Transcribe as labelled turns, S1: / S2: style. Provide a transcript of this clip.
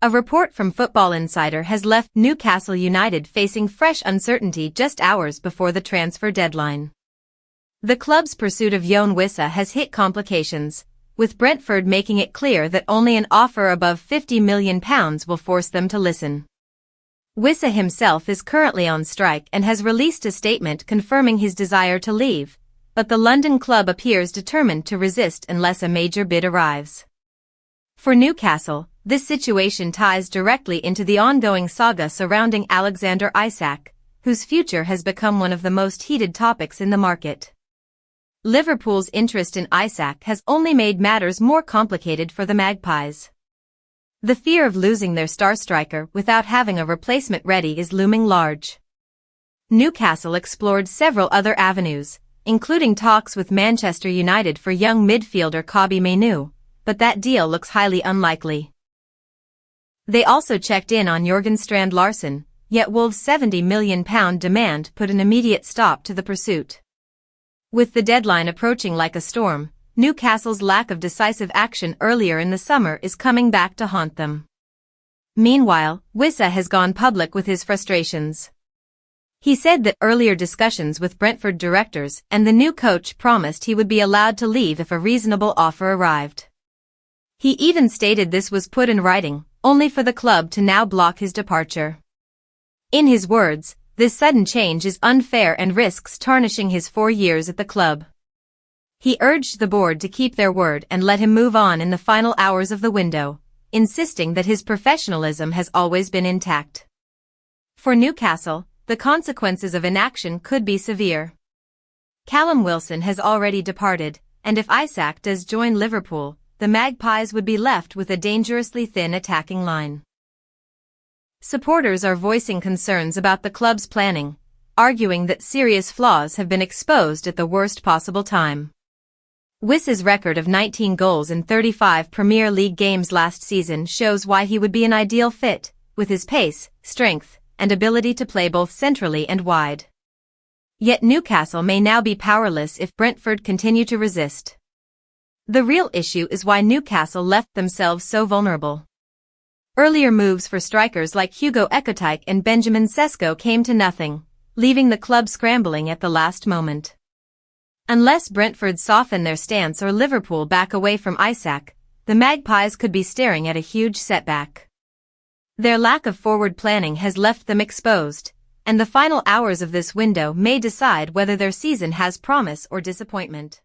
S1: A report from Football Insider has left Newcastle United facing fresh uncertainty just hours before the transfer deadline. The club's pursuit of Yoane Wissa has hit complications, with Brentford making it clear that only an offer above £50 million will force them to listen. Wissa himself is currently on strike and has released a statement confirming his desire to leave, but the London club appears determined to resist unless a major bid arrives. For Newcastle, this situation ties directly into the ongoing saga surrounding Alexander Isak, whose future has become one of the most heated topics in the market. Liverpool's interest in Isak has only made matters more complicated for the Magpies. The fear of losing their star striker without having a replacement ready is looming large. Newcastle explored several other avenues, including talks with Manchester United for young midfielder Kobbie Mainoo, but that deal looks highly unlikely. They also checked in on Jørgen Strand Larsen, yet Wolves' £70 million demand put an immediate stop to the pursuit. With the deadline approaching like a storm, Newcastle's lack of decisive action earlier in the summer is coming back to haunt them. Meanwhile, Wissa has gone public with his frustrations. He said that earlier discussions with Brentford directors and the new coach promised he would be allowed to leave if a reasonable offer arrived. He even stated this was put in writing, only for the club to now block his departure. In his words, this sudden change is unfair and risks tarnishing his 4 years at the club. He urged the board to keep their word and let him move on in the final hours of the window, insisting that his professionalism has always been intact. For Newcastle, the consequences of inaction could be severe. Callum Wilson has already departed, and if Isak does join Liverpool, the Magpies would be left with a dangerously thin attacking line. Supporters are voicing concerns about the club's planning, arguing that serious flaws have been exposed at the worst possible time. Wissa's record of 19 goals in 35 Premier League games last season shows why he would be an ideal fit, with his pace, strength, and ability to play both centrally and wide. Yet Newcastle may now be powerless if Brentford continue to resist. The real issue is why Newcastle left themselves so vulnerable. Earlier moves for strikers like Hugo Ekitike and Benjamin Sesko came to nothing, leaving the club scrambling at the last moment. Unless Brentford soften their stance or Liverpool back away from Isak, the Magpies could be staring at a huge setback. Their lack of forward planning has left them exposed, and the final hours of this window may decide whether their season has promise or disappointment.